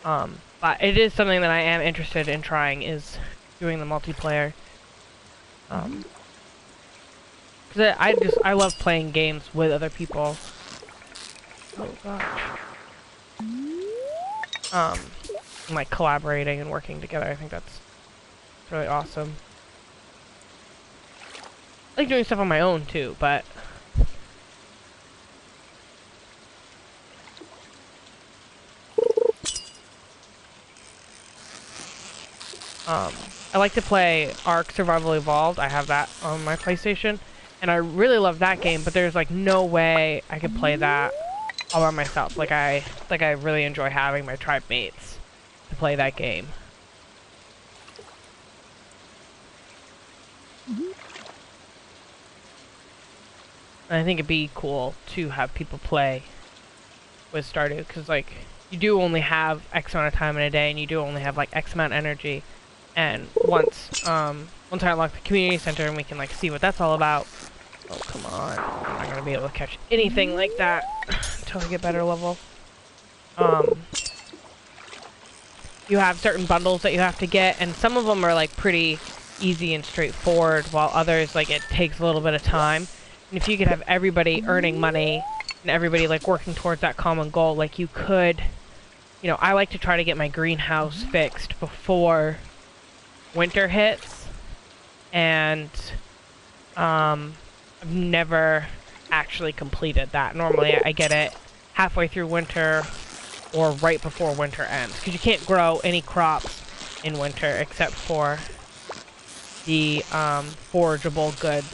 But it is something that I am interested in trying, is doing the multiplayer. Cause I love playing games with other people. Oh gosh. Like collaborating and working together. I think that's really awesome. I like doing stuff on my own too, but I like to play Ark Survival Evolved. I have that on my PlayStation, and I really love that game, but there's like no way I could play that all by myself. Like I really enjoy having my tribe mates to play that game. And I think it'd be cool to have people play with Stardew, because like you do only have X amount of time in a day, and you do only have like X amount of energy. And once I unlock the community center and we can like see what that's all about. Oh come on! I'm not gonna be able to catch anything like that until I get better level. You have certain bundles that you have to get, and some of them are like pretty easy and straightforward, while others like it takes a little bit of time. And if you could have everybody earning money and everybody like working towards that common goal, like you could, you know, I like to try to get my greenhouse fixed before winter hits, and I've never actually completed that. Normally I get it halfway through winter or right before winter ends, because you can't grow any crops in winter except for the forageable goods.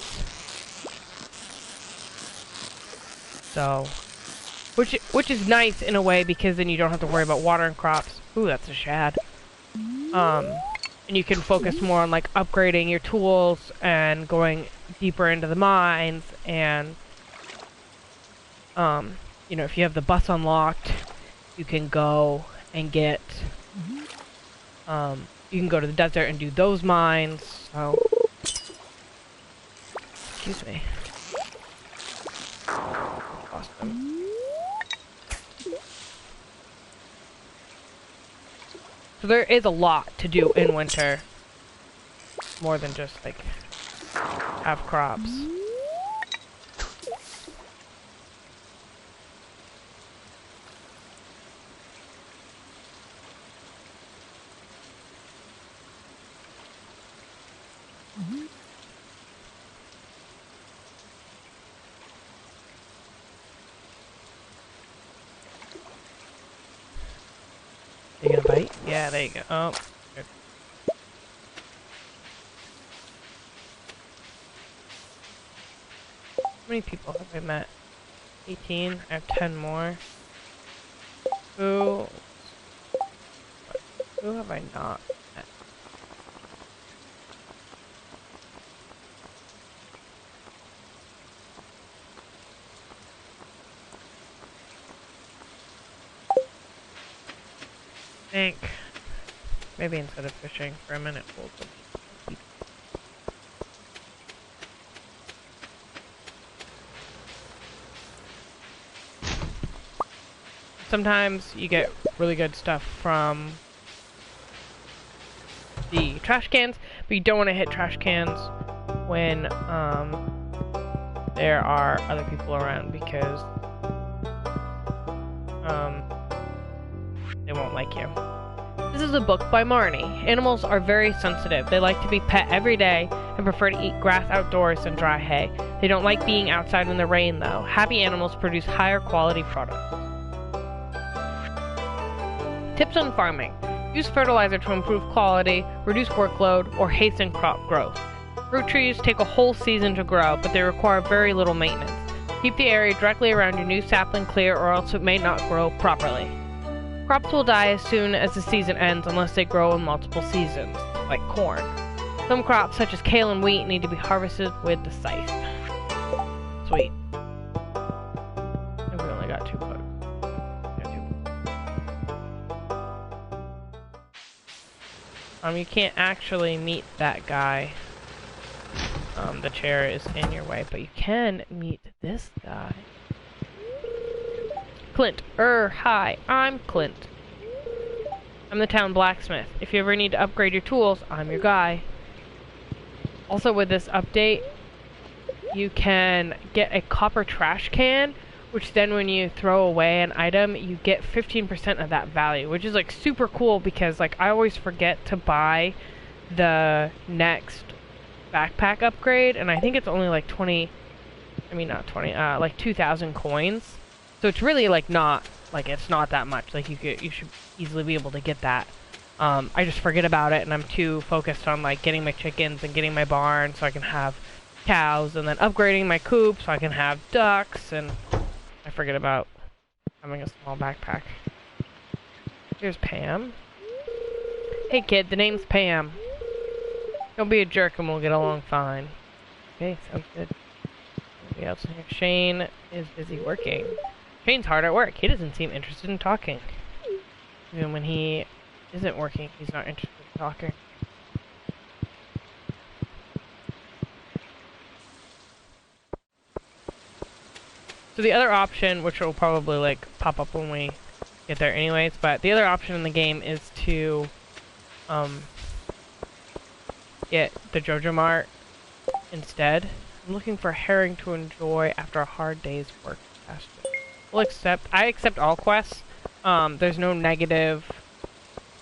So, which is nice in a way, because then you don't have to worry about watering crops. Ooh, that's a shad. And you can focus more on like upgrading your tools and going deeper into the mines, and you know, if you have the bus unlocked, you can go and get you can go to the desert and do those mines. So excuse me. Awesome. So there is a lot to do in winter, more than just like have crops. You gonna bite? Yeah, there you go. Oh. Good. How many people have I met? 18. I have 10 more. Who have I not met? think maybe instead of fishing for a minute, we'll go eat. Sometimes you get really good stuff from the trash cans, but you don't want to hit trash cans when there are other people around because they won't like you. This is a book by Marnie. Animals are very sensitive. They like to be pet every day and prefer to eat grass outdoors than dry hay. They don't like being outside in the rain though. Happy animals produce higher quality products. Tips on farming. Use fertilizer to improve quality, reduce workload, or hasten crop growth. Fruit trees take a whole season to grow, but they require very little maintenance. Keep the area directly around your new sapling clear or else it may not grow properly. Crops will die as soon as the season ends unless they grow in multiple seasons, like corn. Some crops, such as kale and wheat, need to be harvested with the scythe. Sweet. And we only got 2 bucks. You can't actually meet that guy. The chair is in your way, but you can meet this guy. Clint. Hi, I'm Clint. I'm the town blacksmith. If you ever need to upgrade your tools, I'm your guy. Also with this update, you can get a copper trash can, which then when you throw away an item, you get 15% of that value, which is like super cool because like I always forget to buy the next backpack upgrade, and I think it's only like like 2,000 coins. So it's really like not, like it's not that much. Like you should easily be able to get that. I just forget about it and I'm too focused on like getting my chickens and getting my barn so I can have cows and then upgrading my coop so I can have ducks, and I forget about having a small backpack. Here's Pam. Hey kid, the name's Pam. Don't be a jerk and we'll get along fine. Okay, sounds good. Anybody else in here? Shane is busy working. Shane's hard at work. He doesn't seem interested in talking. Even when he isn't working, he's not interested in talking. So the other option, which will probably like pop up when we get there anyways, but the other option in the game is to get the JoJo Mart instead. I'm looking for herring to enjoy after a hard day's work. I accept all quests. There's no negative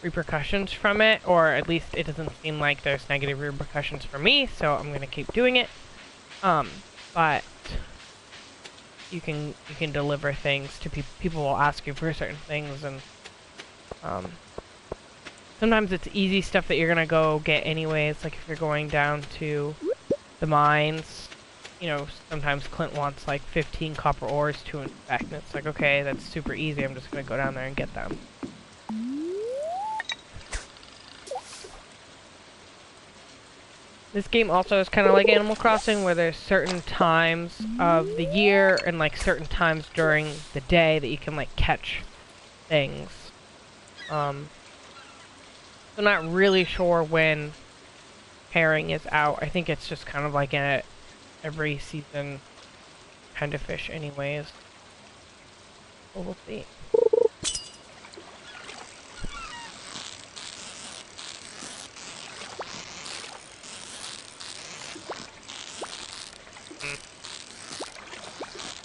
repercussions from it, or at least it doesn't seem like there's negative repercussions for me, so I'm gonna keep doing it. But you can deliver things to people will ask you for certain things, and sometimes it's easy stuff that you're gonna go get anyways, like if you're going down to the mines, you know, sometimes Clint wants like 15 copper ores to inspect, and it's like, okay, that's super easy, I'm just gonna go down there and get them. This game also is kind of like Animal Crossing, where there's certain times of the year and like certain times during the day that you can like catch things. I'm not really sure when herring is out. I think it's just kind of like a every season kind of fish anyways. Well, we'll see.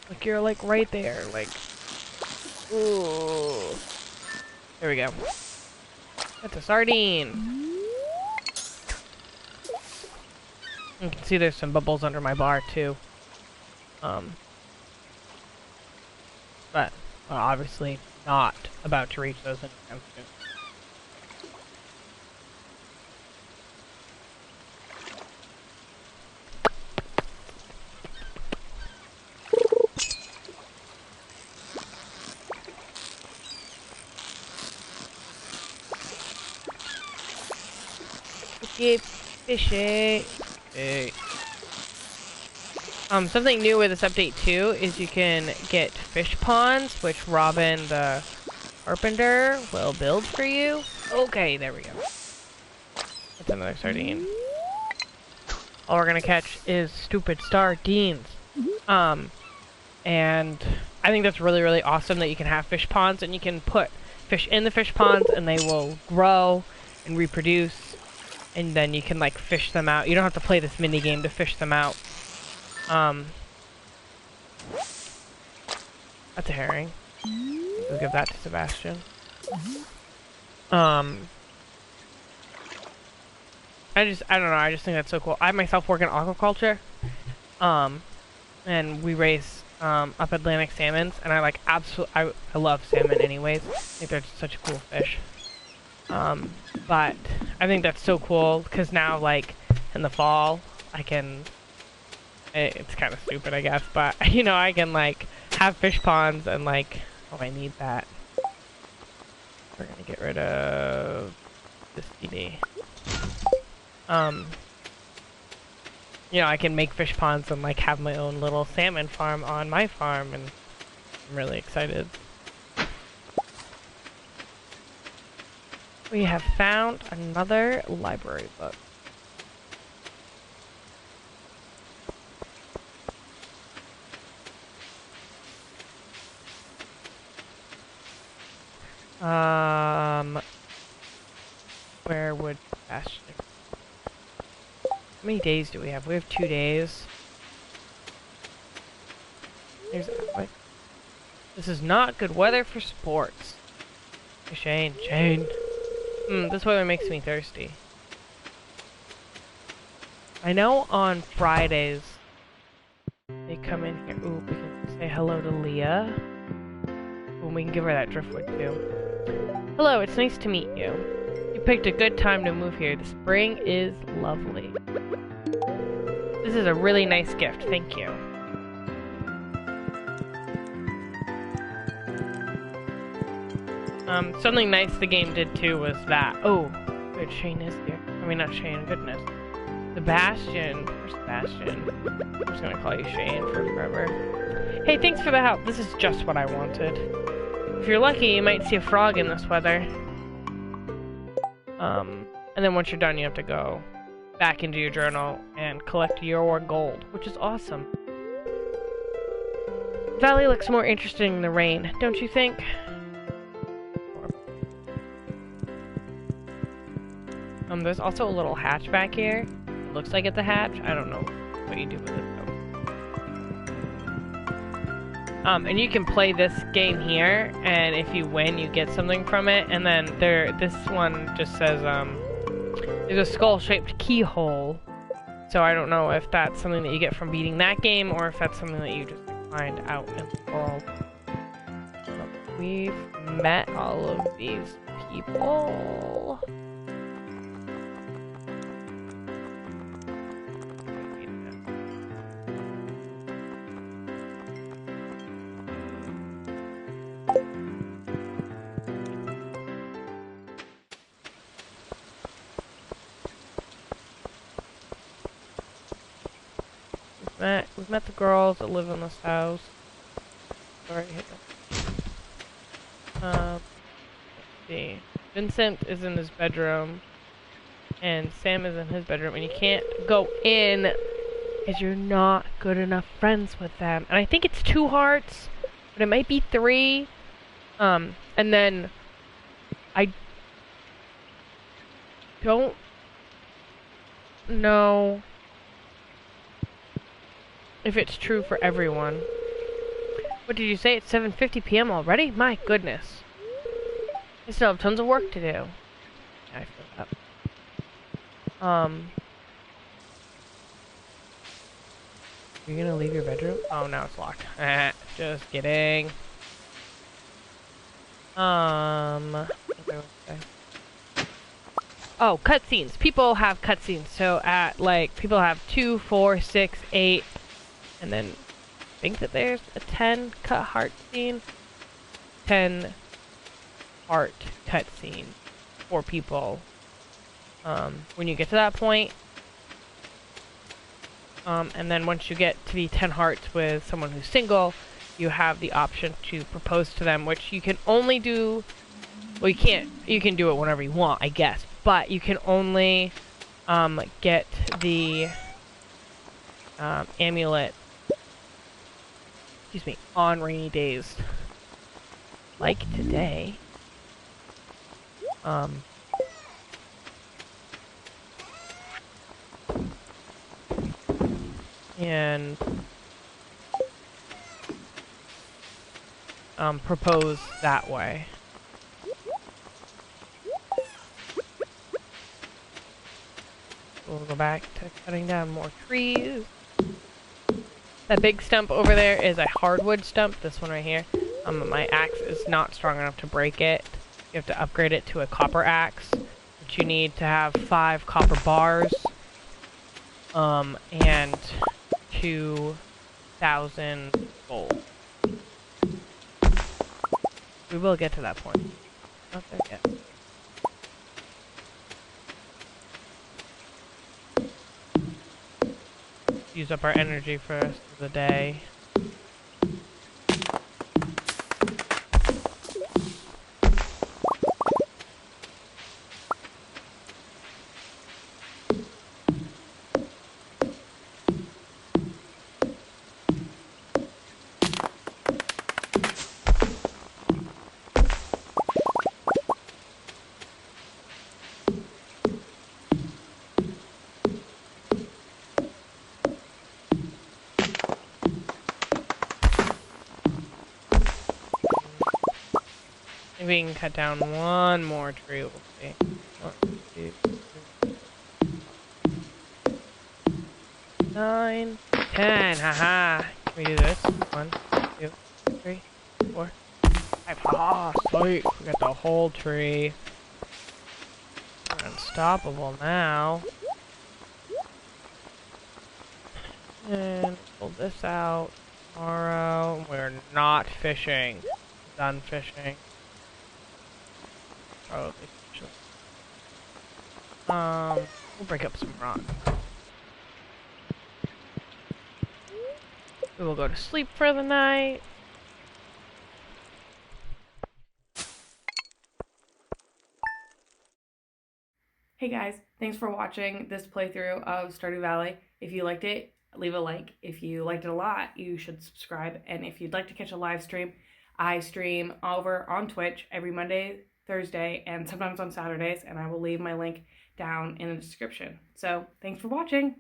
Like you're like right there, like, ooh. There we go. That's a sardine. You can see there's some bubbles under my bar too. But obviously not about to reach those anytime soon. Keep fishing. Hey. Something new with this update too is you can get fish ponds, which Robin, carpenter will build for you. Okay, there we go. That's another sardine. All we're gonna catch is stupid sardines. And I think that's really, really awesome that you can have fish ponds and you can put fish in the fish ponds and they will grow and reproduce, and then you can like fish them out. You don't have to play this mini game to fish them out. That's a herring. We'll give that to Sebastian. I don't know, I just think that's so cool. I myself work in aquaculture, and we raise, up Atlantic salmons, and I like I love salmon anyways. I think they're such a cool fish. But I think that's so cool, because now, like, in the fall, I can, it's kind of stupid, I guess, but, you know, I can, like, have fish ponds, and, like, oh, I need that. We're gonna get rid of this CD. You know, I can make fish ponds and, like, have my own little salmon farm on my farm, and I'm really excited. We have found another library book. Where would Bastion? How many days do we have? We have 2 days. There's wait. This is not good weather for sports. Hey, Shane. This weather makes me thirsty. I know on Fridays they come in here. Ooh, we can say hello to Leah. Ooh, we can give her that driftwood too. Hello, it's nice to meet you. You picked a good time to move here. The spring is lovely. This is a really nice gift. Thank you. Something nice the game did too was that. Oh, good, Shane is here. I mean, not Shane, goodness. Sebastian. Where's Sebastian? I'm just gonna call you Shane for forever. Hey, thanks for the help. This is just what I wanted. If you're lucky, you might see a frog in this weather. And then once you're done, you have to go back into your journal and collect your gold, which is awesome. Valley looks more interesting in the rain, don't you think? There's also a little hatch back here. It looks like it's a hatch. I don't know what you do with it though. And you can play this game here, and if you win, you get something from it. And then this one just says, there's a skull-shaped keyhole. So I don't know if that's something that you get from beating that game, or if that's something that you just find out in the world. We've met all of these people. We've met the girls that live in this house. Sorry, hit that. Let's see. Vincent is in his bedroom, and Sam is in his bedroom, and you can't go in because you're not good enough friends with them. And I think it's 2 hearts, but it might be 3. And then I don't know if it's true for everyone. What did you say? It's 7:50 p.m. already? My goodness. I still have tons of work to do. Yeah, I feel that. You're gonna leave your bedroom? Oh, now it's locked. Just kidding. What was I saying? Oh, cutscenes. People have cutscenes. So at, like, people have 2, 4, 6, 8, and then I think that there's a 10 cut heart scene. 10 heart cutscene for people. When you get to that point. And then once you get to the 10 hearts with someone who's single, you have the option to propose to them, which you can only do. Well, you can do it whenever you want, I guess, but you can only get the amulet, excuse me, on rainy days, like today. And propose that way. We'll go back to cutting down more trees. That big stump over there is a hardwood stump, this one right here. My axe is not strong enough to break it. You have to upgrade it to a copper axe, which you need to have 5 copper bars, and 2,000 gold. We will get to that point. Not there yet. Use up our energy for the rest of the day. Maybe we can cut down one more tree. We'll see. 1, 2, 3, 9, 10. Haha. Can we do this? 1, 2, 3, 4, 5. Ah, sweet. We got the whole tree. We're unstoppable now. And pull this out tomorrow. We're not fishing. Done fishing. Probably. We'll break up some rock. We will go to sleep for the night. Hey guys, thanks for watching this playthrough of Stardew Valley. If you liked it, leave a like. If you liked it a lot, you should subscribe. And if you'd like to catch a live stream, I stream over on Twitch every Monday, Thursday, and sometimes on Saturdays, and I will leave my link down in the description. So thanks for watching.